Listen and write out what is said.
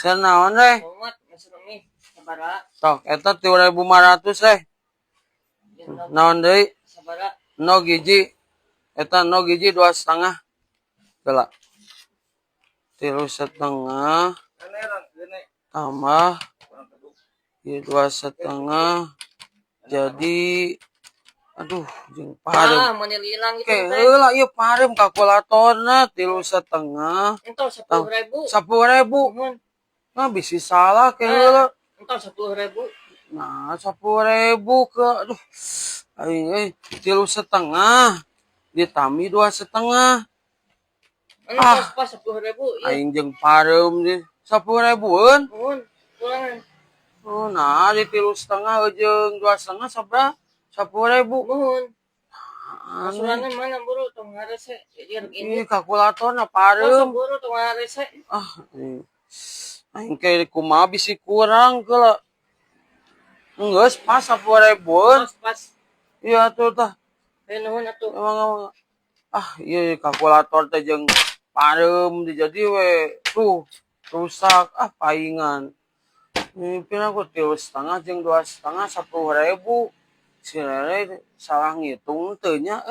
Senaon deh? Muat masuk nih. Sabara. Tok, eta 3.500 deh. Naon deui? Sabara. No giji. Eta no giji 2,5. Bela. 3,5 tambah 2,5 jadi aduh jeung parem. Mun hilang gitu teh. Heula ieu parem kalkulatorna 3,5. Entar 10.000. 10.000. Nah bisi salah ke heula. Entar 10.000. Nah 10.000 ke aduh. Aing 3,5 ditambah 2,5. Entar pas 10.000 aing jeung parem di 10.000-eun. Pulangan. Oh, nah di 3,5 jeung 2,5 sabaraha? 10.000. Nuhun. Masuranna mana buru tong ngarese. Ini kalkulatorna parem. Buru tong ngarese. Aing ke kumaha bisi kurang geula. Geus pas 10.000-eun. Pas. Iya atuh tah. Nuhun atuh. Emang ieu kalkulator teh jeung parem dijadi we tuh rusak paingan. Mimpian aku 3,5 jeung 2,5 10.000. Si Rere salah ngitung teu nya